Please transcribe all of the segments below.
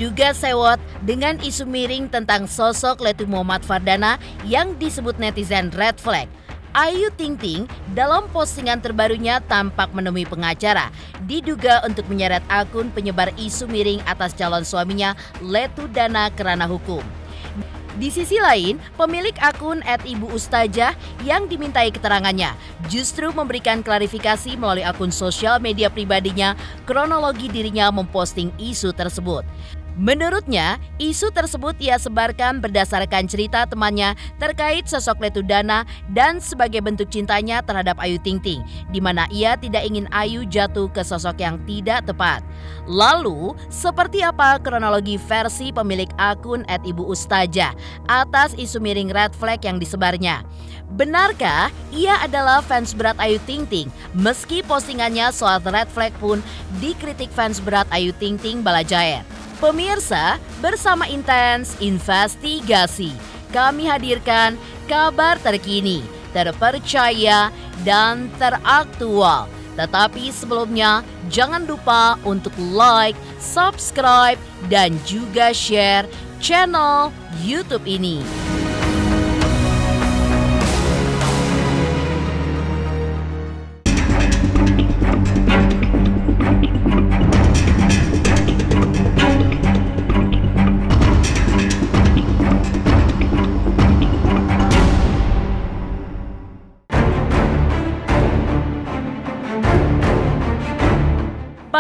diduga sewot dengan isu miring tentang sosok Letu Muhammad Fardana yang disebut netizen red flag. Ayu Ting Ting dalam postingan terbarunya tampak menemui pengacara, diduga untuk menyeret akun penyebar isu miring atas calon suaminya Letu Dana kerana hukum. Di sisi lain, pemilik akun @ibu_ustazah yang dimintai keterangannya justru memberikan klarifikasi melalui akun sosial media pribadinya kronologi dirinya memposting isu tersebut. Menurutnya, isu tersebut ia sebarkan berdasarkan cerita temannya terkait sosok Letu Dana dan sebagai bentuk cintanya terhadap Ayu Ting Ting, di mana ia tidak ingin Ayu jatuh ke sosok yang tidak tepat. Lalu, seperti apa kronologi versi pemilik akun @ibu_ustazah atas isu miring red flag yang disebarnya? Benarkah ia adalah fans berat Ayu Ting Ting? Meski postingannya soal red flag pun dikritik fans berat Ayu Ting Ting Balajaer. Pemirsa, bersama Intens Investigasi, kami hadirkan kabar terkini, terpercaya, dan teraktual. Tetapi sebelumnya, jangan lupa untuk like, subscribe, dan juga share channel YouTube ini.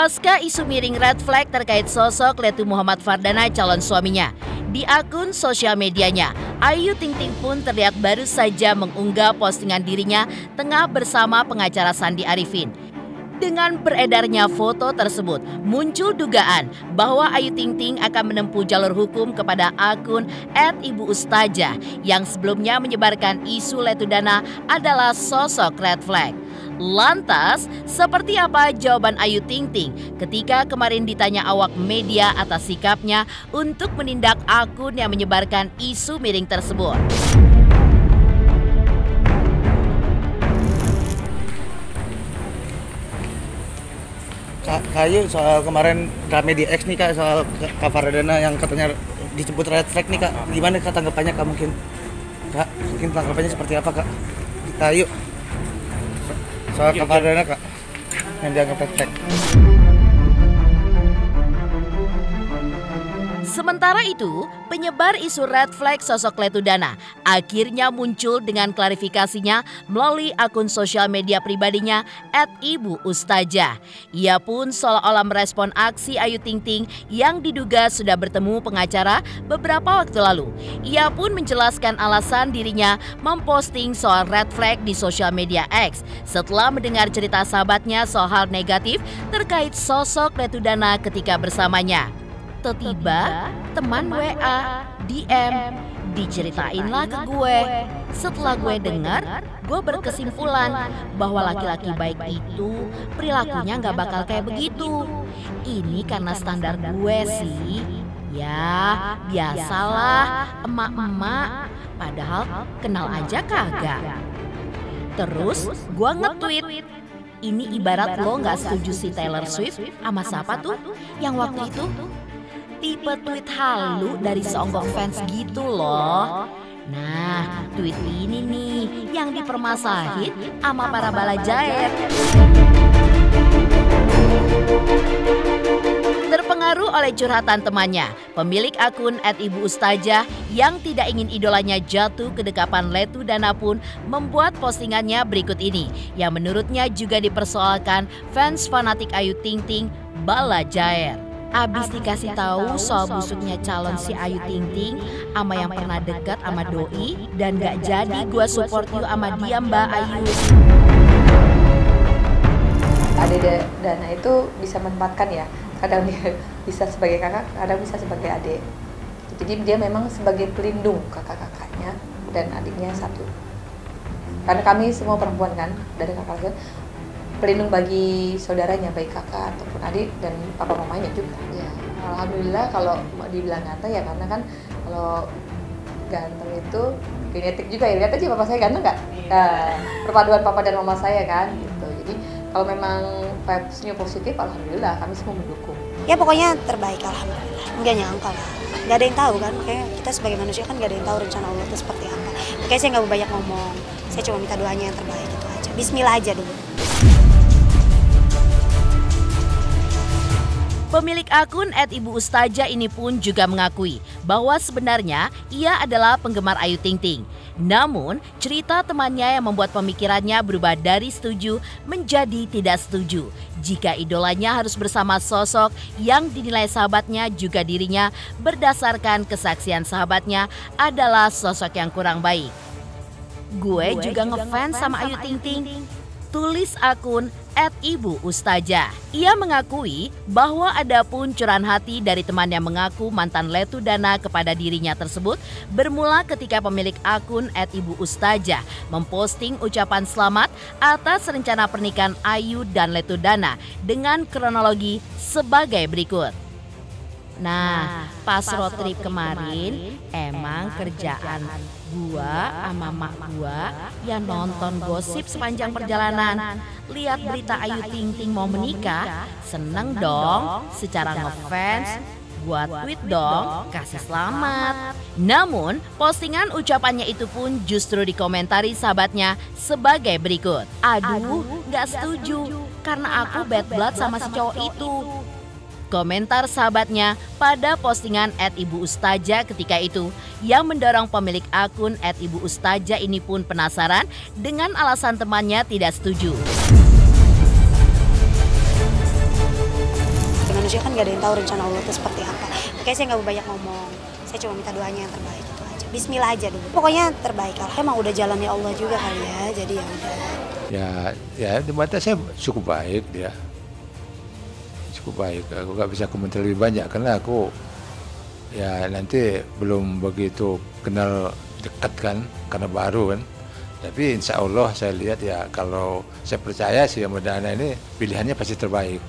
Pasca isu miring red flag terkait sosok Letu Muhammad Fardana calon suaminya, di akun sosial medianya, Ayu Ting Ting pun terlihat baru saja mengunggah postingan dirinya tengah bersama pengacara Sandi Arifin. Dengan beredarnya foto tersebut, muncul dugaan bahwa Ayu Ting Ting akan menempuh jalur hukum kepada akun @ibu_ustazah yang sebelumnya menyebarkan isu Letu Dana adalah sosok red flag. Lantas, seperti apa jawaban Ayu Ting Ting ketika kemarin ditanya awak media atas sikapnya untuk menindak akun yang menyebarkan isu miring tersebut? Kak Ayu, soal kemarin rame di X nih Kak, soal Kak Fardana yang katanya disebut red flag nih Kak, gimana Kak tanggapannya Kak mungkin? Kak, mungkin tanggapannya seperti apa Kak? Kita Ayu, soal Kak Fardana Kak, yang dianggap red flag. Sementara itu, penyebar isu red flag sosok Letu Dana akhirnya muncul dengan klarifikasinya melalui akun sosial media pribadinya @ibu_ustazah. Ia pun seolah-olah merespon aksi Ayu Ting Ting yang diduga sudah bertemu pengacara beberapa waktu lalu. Ia pun menjelaskan alasan dirinya memposting soal red flag di sosial media X setelah mendengar cerita sahabatnya soal hal negatif terkait sosok Letu Dana ketika bersamanya. Tiba-tiba teman WA, DM, diceritainlah ke gue. Setelah gue dengar, gue berkesimpulan bahwa laki-laki baik itu perilakunya gak bakal kayak begitu. Ini karena standar gue sih. Ya, biasalah emak-emak, padahal kenal aja kagak. Terus gue nge-tweet, ini ibarat lo gak setuju si Taylor Swift sama siapa tuh yang waktu itu? Tipe tweet halu dari seonggok fans gitu loh. Nah, tweet ini nih yang dipermasalahin sama para Balajaer. Terpengaruh oleh curhatan temannya, pemilik akun @ibu_ustazah yang tidak ingin idolanya jatuh ke dekapan Letu Dana pun membuat postingannya berikut ini, yang menurutnya juga dipersoalkan fans fanatik Ayu Ting Ting Balajaer. Abis dikasih tahu soal busuknya calon si Ayu Ting Ting ama yang pernah dekat sama doi dan gak jadi gua support you sama dia Mbak Ayu. Ade Dana itu bisa menempatkan ya, kadang dia bisa sebagai kakak, kadang bisa sebagai adik. Jadi dia memang sebagai pelindung kakak-kakaknya dan adiknya satu. Karena kami semua perempuan kan, dari kakak pelindung bagi saudaranya, baik kakak ataupun adik dan papa mamanya juga. Ya, alhamdulillah kalau dibilang ganteng ya karena kan kalau ganteng itu genetik juga ya. Lihat aja papa saya ganteng nggak? Nah, perpaduan papa dan mama saya kan gitu. Jadi Kalau memang vibes-nya positif, alhamdulillah kami semua mendukung. Ya pokoknya terbaik, alhamdulillah. Nggak nyangka lah, nggak ada yang tahu kan, kayak kita sebagai manusia kan nggak ada yang tahu rencana Allah itu seperti apa. Makanya saya nggak banyak ngomong, saya cuma minta doanya yang terbaik itu aja. Bismillah aja dulu. Pemilik akun @ibu_ustaja ini pun juga mengakui bahwa sebenarnya ia adalah penggemar Ayu Ting Ting. Namun, cerita temannya yang membuat pemikirannya berubah dari setuju menjadi tidak setuju jika idolanya harus bersama sosok yang dinilai sahabatnya juga dirinya berdasarkan kesaksian sahabatnya adalah sosok yang kurang baik. Gue juga ngefans sama Ayu Ting Ting, tulis akun @ibu_ustaja. Ia mengakui bahwa ada pun curahan hati dari teman yang mengaku mantan Letu Dana kepada dirinya tersebut bermula ketika pemilik akun @ibu_ustaja memposting ucapan selamat atas rencana pernikahan Ayu dan Letu Dana dengan kronologi sebagai berikut. Nah, pas road trip kemarin emang kerjaan gua sama mak gua yang nonton gosip sepanjang perjalanan. Lihat berita Ayu Ting Ting mau menikah, seneng dong, secara ngefans, buat tweet dong, kasih selamat. Namun, postingan ucapannya itu pun justru dikomentari sahabatnya sebagai berikut. Aduh, gak setuju, karena aku bad blood sama si cowok itu. Komentar sahabatnya pada postingan @ibu_ustaja ketika itu yang mendorong pemilik akun @ibu_ustaja ini pun penasaran dengan alasan temannya tidak setuju. Manusia kan gak ada yang tahu rencana Allah itu seperti apa. Makanya saya nggak banyak ngomong, saya cuma minta doanya yang terbaik itu aja. Bismillah aja dulu. Pokoknya terbaik lah. Emang udah jalannya Allah juga kali ya, jadi ya udah. Ya di mata saya cukup baik dia. Cukup baik, aku gak bisa komentar lebih banyak karena aku ya nanti belum begitu kenal dekat kan, karena baru kan. Tapi insya Allah saya lihat ya, kalau saya percaya sih sama Dana ini pilihannya pasti terbaik.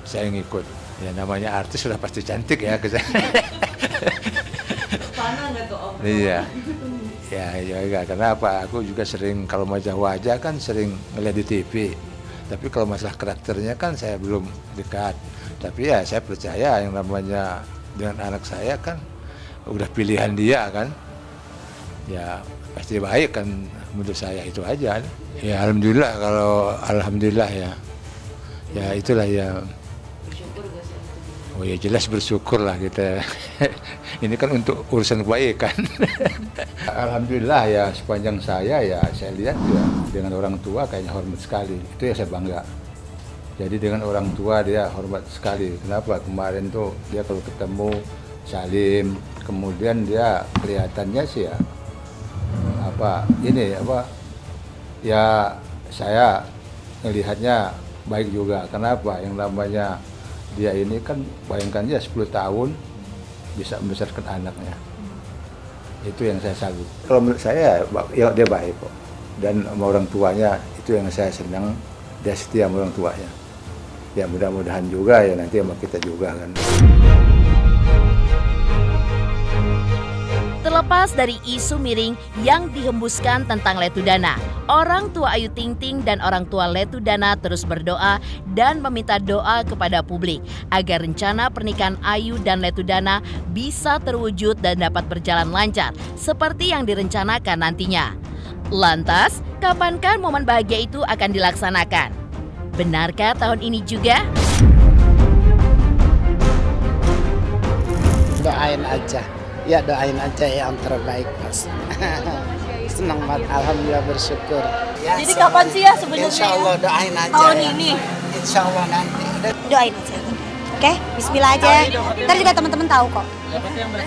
Saya ngikut. Ya namanya artis sudah pasti cantik ya ke saya. Mana nggak tuh Om? Iya. Ya, karena apa? Aku juga sering kalau wajah-wajah kan sering ngeliat di TV. Tapi kalau masalah karakternya kan saya belum dekat. Tapi ya saya percaya yang namanya dengan anak saya kan udah pilihan dia kan. Ya pasti baik kan menurut saya, itu aja. Ya alhamdulillah, kalau alhamdulillah ya. Ya itulah ya. Oh ya jelas bersyukur lah kita. Ini kan untuk urusan kebaikan. Alhamdulillah ya, sepanjang saya lihat ya dengan orang tua kayaknya hormat sekali. Itu ya saya bangga. Jadi dengan orang tua dia hormat sekali. Kenapa? Kemarin tuh dia kalau ketemu salim, kemudian dia kelihatannya sih ya ya saya melihatnya baik juga. Kenapa? Yang namanya dia ini kan bayangkan dia 10 tahun bisa membesarkan anaknya. Itu yang saya salut. Kalau menurut saya ya dia baik kok. Dan sama orang tuanya itu yang saya senang, dia setia sama orang tuanya. Ya mudah-mudahan juga ya nanti sama kita juga kan. Terlepas dari isu miring yang dihembuskan tentang Letu Dana, orang tua Ayu Ting Ting dan orang tua Letu Dana terus berdoa dan meminta doa kepada publik agar rencana pernikahan Ayu dan Letu Dana bisa terwujud dan dapat berjalan lancar seperti yang direncanakan nantinya. Lantas, kapankah momen bahagia itu akan dilaksanakan? Benarkah tahun ini juga? Doain aja. Ya doain aja yang terbaik Mas. Senang banget, alhamdulillah bersyukur. Ya, jadi kapan sih ya sebenarnya? Insya Allah doain aja. Tahun ya. ini. Insya Allah nanti. Doain aja. Oke, bismillah aja. Ntar juga teman-teman tahu kok.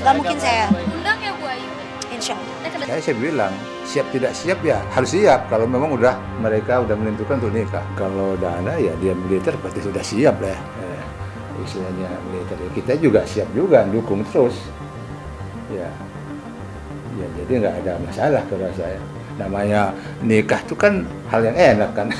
Gak mungkin saya. Undang ya Bu Ayu. Insya Allah. Saya bilang siap tidak siap ya harus siap kalau memang mereka udah menentukan untuk nikah. Kalau Dana ya dia militer pasti sudah siap lah. Istilahnya militer. Kita juga siap juga dukung terus. Ya jadi nggak ada masalah kalau saya. Namanya nikah itu kan hal yang enak kan.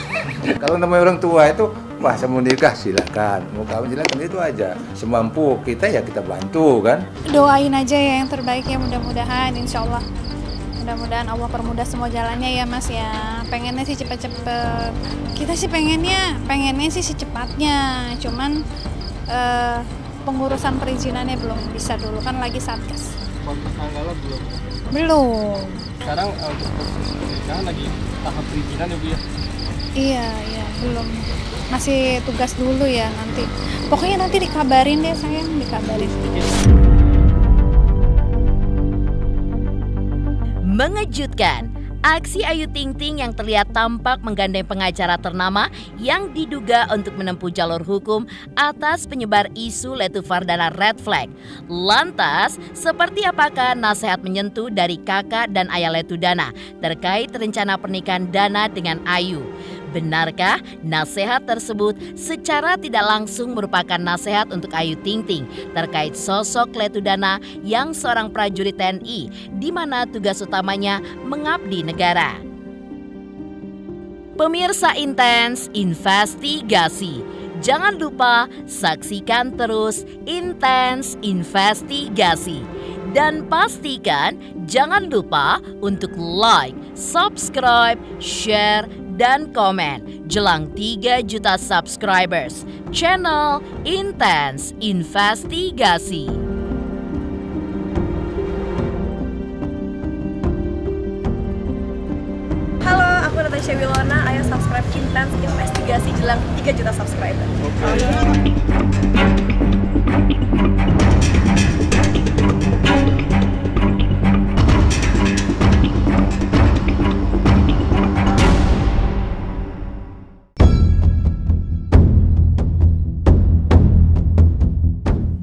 Kalau namanya orang tua itu masa mau nikah silakan, mau kawin silakan, itu aja. Semampu kita ya kita bantu kan. Doain aja ya yang terbaik ya, mudah-mudahan insya Allah Mudah-mudahan Allah permudah semua jalannya ya Mas ya. Pengennya sih cepet-cepet. Kita sih pengennya sih secepatnya. Cuman pengurusan perizinannya belum bisa dulu, kan lagi satgas. Tanggalnya belum? Belum. Sekarang untuk proses pernikahan lagi tahap perizinan ya Bu ya? Iya, belum. Masih tugas dulu ya nanti. Pokoknya nanti dikabarin deh sayang, dikabarin. Mengejutkan, aksi Ayu Ting Ting yang terlihat tampak menggandeng pengacara ternama yang diduga untuk menempuh jalur hukum atas penyebar isu Letu Fardana red flag. Lantas, seperti apakah nasihat menyentuh dari kakak dan ayah Letu Dana terkait rencana pernikahan Dana dengan Ayu? Benarkah nasihat tersebut secara tidak langsung merupakan nasihat untuk Ayu Ting Ting terkait sosok Letu Dana yang seorang prajurit TNI di mana tugas utamanya mengabdi negara? Pemirsa Intens Investigasi, jangan lupa saksikan terus Intens Investigasi. Dan pastikan jangan lupa untuk like, subscribe, share, dan komen jelang 3 juta subscribers channel Intens Investigasi. Halo, aku Natasha Wilona. Ayo subscribe Intens Investigasi jelang 3 juta subscriber.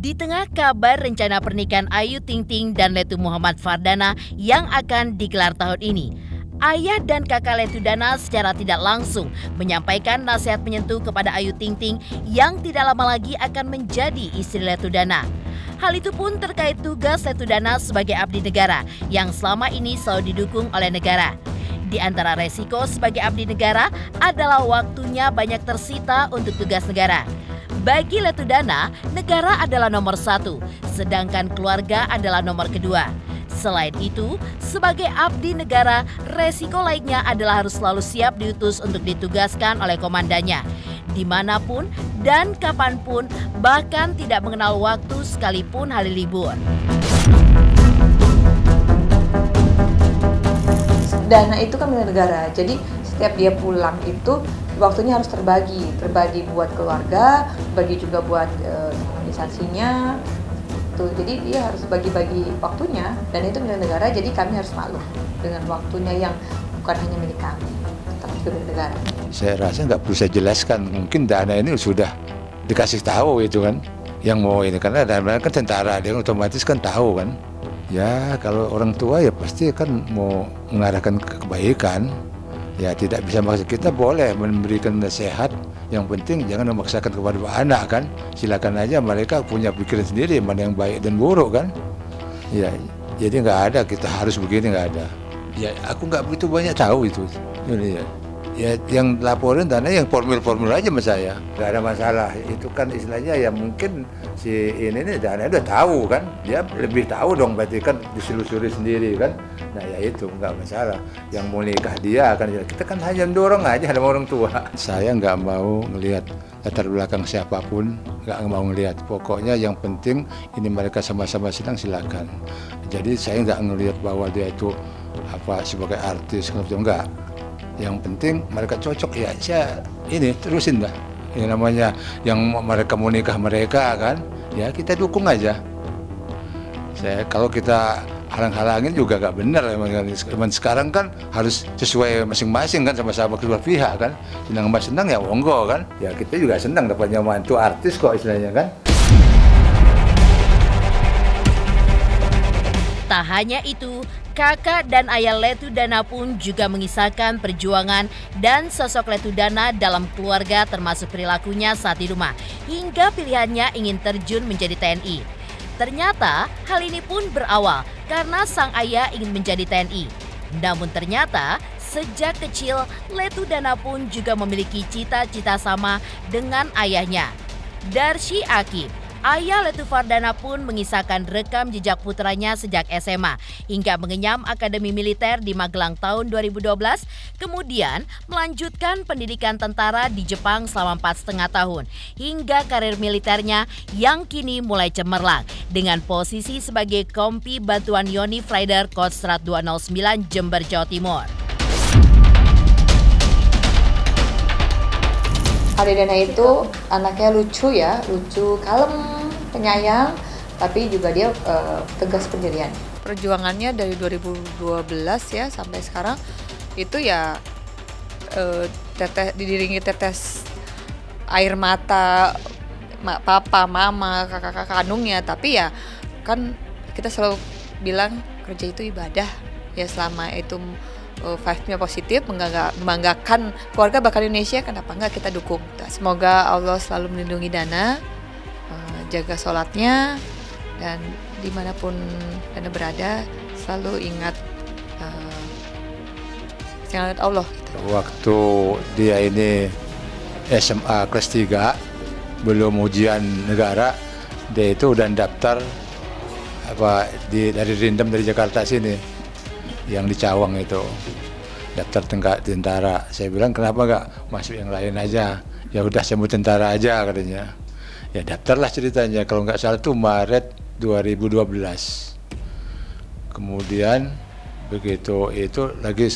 Di tengah kabar rencana pernikahan Ayu Ting Ting dan Letu Muhammad Fardana yang akan digelar tahun ini, ayah dan kakak Letu Dana secara tidak langsung menyampaikan nasihat menyentuh kepada Ayu Ting Ting yang tidak lama lagi akan menjadi istri Letu Dana. Hal itu pun terkait tugas Letu Dana sebagai abdi negara yang selama ini selalu didukung oleh negara. Di antara resiko sebagai abdi negara adalah waktunya banyak tersita untuk tugas negara. Bagi Letu Dana, negara adalah nomor 1, sedangkan keluarga adalah nomor 2. Selain itu, sebagai abdi negara, resiko lainnya adalah harus selalu siap diutus untuk ditugaskan oleh komandannya, dimanapun dan kapanpun, bahkan tidak mengenal waktu sekalipun hari libur. Dana itu kan milik negara, jadi setiap dia pulang itu waktunya harus terbagi buat keluarga, bagi juga buat organisasinya. Tuh, jadi dia harus bagi-bagi waktunya dan itu milik negara, jadi kami harus maklum dengan waktunya yang bukan hanya milik kami, tapi juga milik negara. Saya rasa nggak perlu saya jelaskan, mungkin Dana ini sudah dikasih tahu itu kan, yang mau ini karena Dana kan tentara, dia otomatis kan tahu kan. Ya kalau orang tua ya pasti kan mau mengarahkan ke kebaikan. Ya tidak bisa maksa, kita boleh memberikan nasihat, yang penting jangan memaksakan kepada anak kan. Silakan aja mereka punya pikiran sendiri mana yang baik dan buruk kan. Ya jadi nggak ada kita harus begini, nggak ada. Ya aku nggak begitu banyak tahu itu. Jadi, ya yang laporin Dana yang formil aja sama saya, nggak ada masalah. Itu kan istilahnya ya mungkin si ini Dana udah tahu kan, dia lebih tahu dong, berarti kan diselusuri sendiri kan. Nah ya itu nggak masalah, yang mau nikah dia kan, kita kan hanya mendorong aja sama orang tua. Saya nggak mau ngelihat latar belakang siapapun, nggak mau ngelihat. Pokoknya yang penting ini mereka sama-sama senang, silakan. Jadi saya nggak ngelihat bahwa dia itu apa sebagai artis, enggak. Yang penting mereka cocok ya, saya ini terusin lah. Yang namanya yang mereka mau nikah mereka kan, ya kita dukung aja. Kalau kita halang-halangin juga gak benar. Emang sekarang kan harus sesuai masing-masing kan, sama-sama kedua pihak kan. Senang ya monggo kan. Ya kita juga senang dapatnya mantu artis kok istilahnya kan. Tak hanya itu, kakak dan ayah Letu Dana pun juga mengisahkan perjuangan dan sosok Letu Dana dalam keluarga, termasuk perilakunya saat di rumah, hingga pilihannya ingin terjun menjadi TNI. Ternyata hal ini pun berawal karena sang ayah ingin menjadi TNI. Namun ternyata sejak kecil Letu Dana pun juga memiliki cita-cita sama dengan ayahnya. Darsy Akib, Ayah Letu Fardana pun mengisahkan rekam jejak putranya sejak SMA hingga mengenyam Akademi Militer di Magelang tahun 2012, kemudian melanjutkan pendidikan tentara di Jepang selama 4,5 tahun, hingga karir militernya yang kini mulai cemerlang dengan posisi sebagai Kompi Bantuan Yonif Rider Kostrad 209 Jember, Jawa Timur. Fardana itu anaknya lucu ya, lucu, kalem, penyayang, tapi juga dia tegas pendirian. Perjuangannya dari 2012 ya sampai sekarang itu ya didiringi tetes air mata papa, mama, kakak-kakak kandungnya, tapi ya kan kita selalu bilang kerja itu ibadah ya, selama itu vibe-nya positif, membanggakan keluarga bakal Indonesia, kenapa enggak kita dukung. Semoga Allah selalu melindungi Dana, jaga sholatnya, dan dimanapun Dana berada selalu ingat Allah. Gitu. Waktu dia ini SMA kelas 3, belum ujian negara, dia itu udah daftar dari Rindam dari Jakarta sini, yang di Cawang itu daftar tentara. Saya bilang kenapa nggak masuk yang lain aja? Ya udah saya mau tentara aja katanya. Ya daftarlah ceritanya. Kalau nggak salah tuh Maret 2012. Kemudian begitu itu lagi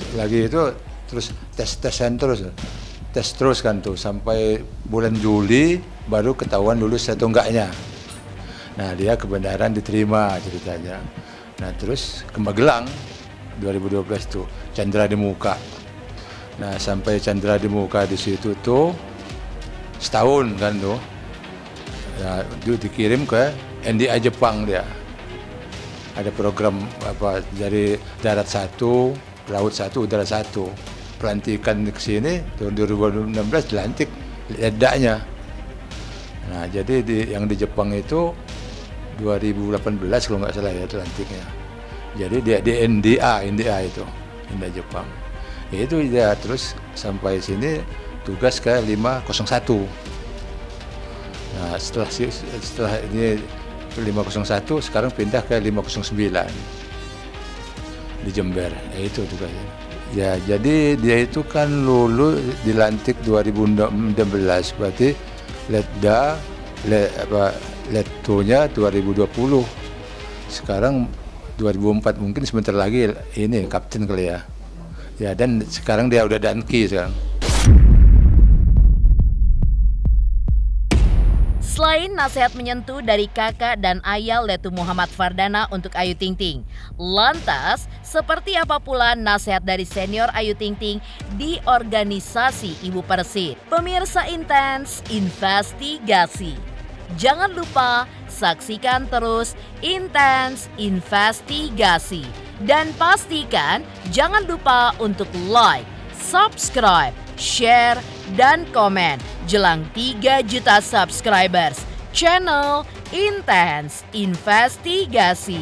itu terus tes terus kan tuh sampai bulan Juli baru ketahuan lulus atau enggaknya. Nah dia kebenaran diterima ceritanya. Nah terus ke Magelang 2012 tuh Chandra di Muka. Nah sampai Chandra di Muka di situ tuh setahun kan tuh. Nah, dia dikirim ke NDA Jepang dia. Ada program dari darat 1, laut 1, udara 1. Pelantikan ke sini tahun 2016 dilantik ledaknya. Nah jadi yang di Jepang itu 2018 kalau nggak salah ya dilantiknya. Jadi dia di NDA itu, NDA Jepang. Ya itu dia terus sampai sini tugas ke 501. Nah setelah ini 501 sekarang pindah ke 509 di Jember. Ya itu tugasnya. Ya jadi dia itu kan lulus dilantik 2016 berarti Letunya 2020. Sekarang 2004 mungkin sebentar lagi ini kapten kali ya. Ya dan sekarang dia udah danki sekarang. Selain nasihat menyentuh dari kakak dan ayah Letu Muhammad Fardana untuk Ayu Ting Ting, lantas seperti apa pula nasihat dari senior Ayu Ting Ting di organisasi Ibu Persit? Pemirsa Intens Investigasi, jangan lupa saksikan terus Intens Investigasi. Dan pastikan jangan lupa untuk like, subscribe, share, dan komen jelang 3 juta subscribers channel Intens Investigasi.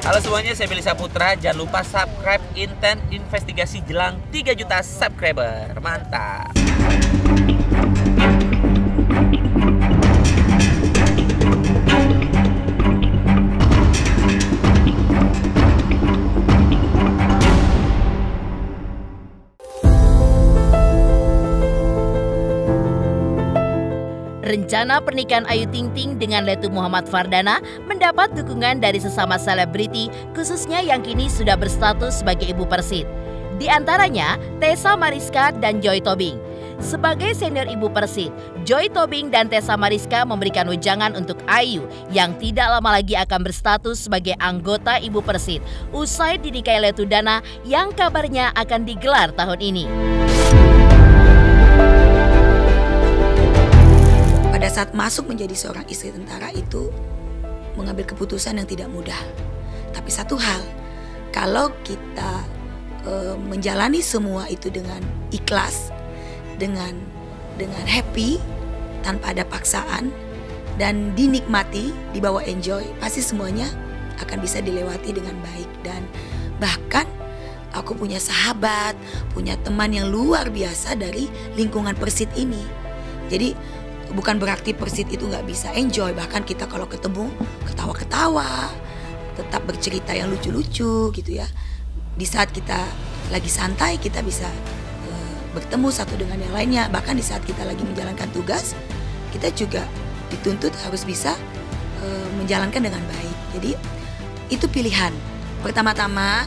Halo semuanya, saya Billy Saputra. Jangan lupa subscribe Intens Investigasi jelang 3 juta subscriber. Mantap. Rencana pernikahan Ayu Ting Ting dengan Letu Muhammad Fardana mendapat dukungan dari sesama selebriti, khususnya yang kini sudah berstatus sebagai Ibu Persit. Di antaranya Tessa Mariska dan Joy Tobing. Sebagai senior Ibu Persit, Joy Tobing dan Tessa Mariska memberikan wejangan untuk Ayu yang tidak lama lagi akan berstatus sebagai anggota Ibu Persit usai dinikahi Letu Dana yang kabarnya akan digelar tahun ini. Pada saat masuk menjadi seorang istri tentara itu mengambil keputusan yang tidak mudah. Tapi satu hal, kalau kita menjalani semua itu dengan ikhlas, dengan happy, tanpa ada paksaan, dan dinikmati, dibawa enjoy, pasti semuanya akan bisa dilewati dengan baik. Dan bahkan aku punya sahabat, punya teman yang luar biasa dari lingkungan Persit ini. Jadi bukan berarti Persit itu nggak bisa enjoy, bahkan kita kalau ketemu ketawa-ketawa, tetap bercerita yang lucu-lucu gitu ya. Di saat kita lagi santai kita bisa bertemu satu dengan yang lainnya. Bahkan di saat kita lagi menjalankan tugas, kita juga dituntut harus bisa menjalankan dengan baik. Jadi itu pilihan. Pertama-tama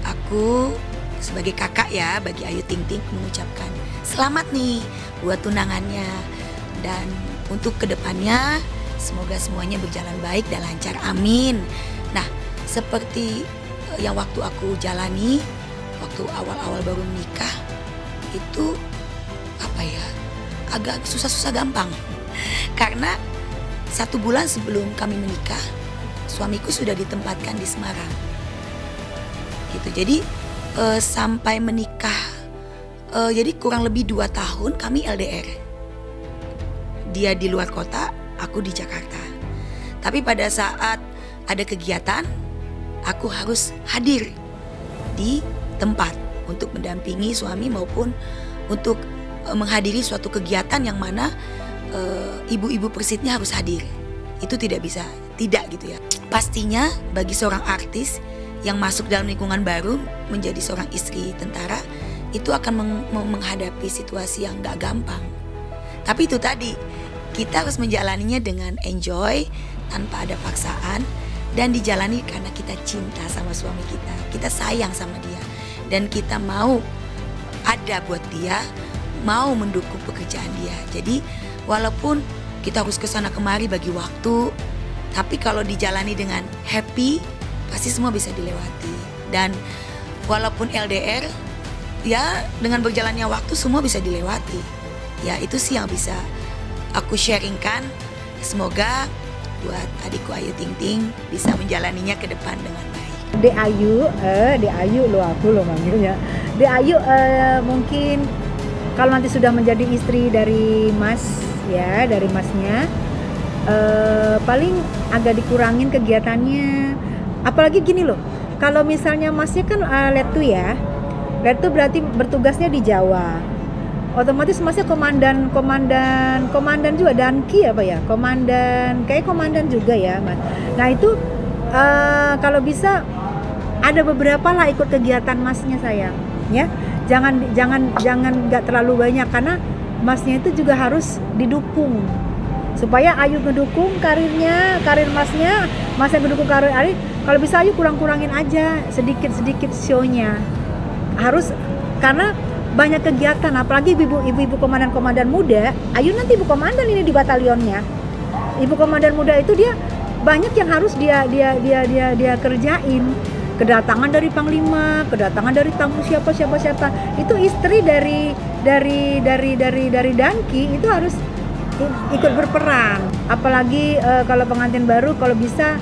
aku sebagai kakak ya bagi Ayu Ting Ting mengucapkan selamat nih buat tunangannya, dan untuk kedepannya semoga semuanya berjalan baik dan lancar, amin. Nah, seperti yang waktu aku jalani waktu awal-awal baru menikah itu agak susah-susah gampang karena 1 bulan sebelum kami menikah suamiku sudah ditempatkan di Semarang gitu. Jadi sampai menikah jadi kurang lebih 2 tahun kami LDR. Dia di luar kota, aku di Jakarta. Tapi pada saat ada kegiatan, aku harus hadir di tempat untuk mendampingi suami maupun untuk menghadiri suatu kegiatan yang mana ibu-ibu Persitnya harus hadir. Itu tidak bisa tidak gitu ya. Pastinya bagi seorang artis yang masuk dalam lingkungan baru menjadi seorang istri tentara itu akan menghadapi situasi yang gak gampang. Tapi itu tadi, kita harus menjalaninya dengan enjoy tanpa ada paksaan dan dijalani karena kita cinta sama suami kita. Kita sayang sama dia dan kita mau ada buat dia, mau mendukung pekerjaan dia. Jadi walaupun kita harus kesana kemari bagi waktu, tapi kalau dijalani dengan happy pasti semua bisa dilewati. Dan walaupun LDR, ya dengan berjalannya waktu semua bisa dilewati. Ya itu sih yang bisa aku sharingkan. Semoga buat adikku Ayu Ting Ting bisa menjalaninya ke depan dengan baik. Dek Ayu lo aku lo manggilnya. Dek Ayu mungkin kalau nanti sudah menjadi istri dari Mas ya, dari Masnya, paling agak dikurangin kegiatannya. Apalagi gini loh, kalau misalnya Masnya kan Letu ya. Letu berarti bertugasnya di Jawa. Otomatis Masnya komandan juga, Danki apa ya? Kayak komandan juga ya, Mas. Nah, itu kalau bisa ada beberapa lah ikut kegiatan Masnya sayang, ya. Jangan nggak terlalu banyak karena Masnya itu juga harus didukung. Supaya Ayu ngedukung karir Masnya, Masnya ngedukung karir Ayu. Kalau bisa Ayu kurang-kurangin aja sedikit show-nya. Harus, karena banyak kegiatan, apalagi ibu-ibu komandan muda. Ayu nanti ibu komandan ini di batalionnya. Ibu komandan muda itu dia banyak yang harus dia kerjain. Kedatangan dari panglima, kedatangan dari tamu siapa. Itu istri dari Danki itu harus ikut berperan. Apalagi kalau pengantin baru, kalau bisa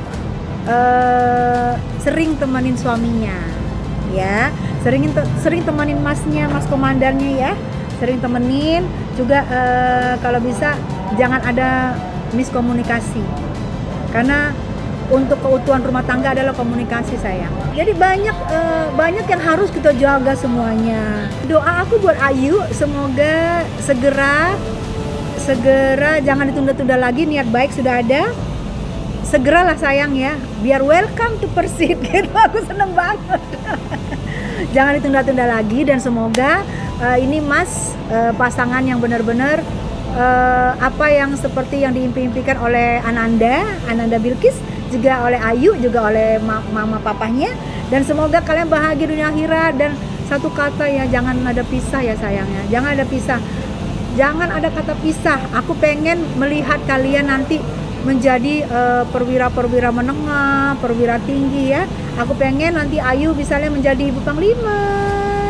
sering temenin suaminya, ya. Sering temenin Masnya, Mas komandannya ya. Sering temenin juga, kalau bisa jangan ada miskomunikasi. Karena untuk keutuhan rumah tangga adalah komunikasi sayang. Jadi banyak yang harus kita jaga semuanya. Doa aku buat Ayu semoga segera jangan ditunda-tunda lagi, niat baik sudah ada. Segeralah sayang ya, biar welcome to Persit gitu. Aku seneng banget. Jangan ditunda-tunda lagi dan semoga ini Mas pasangan yang benar-benar apa yang seperti yang diimpi-impikan oleh Ananda Bilkis, juga oleh Ayu, juga oleh mama papahnya, dan semoga kalian bahagia dunia akhirat. Dan satu kata ya, jangan ada pisah ya sayangnya, jangan ada pisah, jangan ada kata pisah. Aku pengen melihat kalian nanti menjadi perwira menengah, perwira tinggi ya. Aku pengen nanti Ayu misalnya menjadi ibu panglima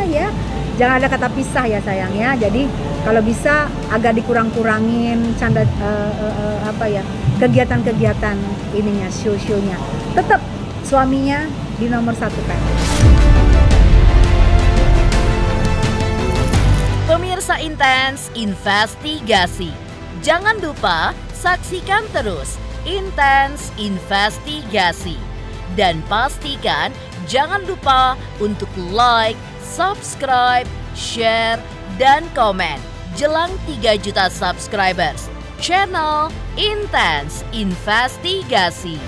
ya. Jangan ada kata pisah ya sayang ya. Jadi kalau bisa agak dikurang-kurangin kegiatan-kegiatan ininya, show-nya. Tetap suaminya di nomor 1 kan. Pemirsa Intens Investigasi, jangan lupa saksikan terus Intens Investigasi. Dan pastikan jangan lupa untuk like, subscribe, share, dan komen. jelang 3 juta subscribers. Channel Intens Investigasi.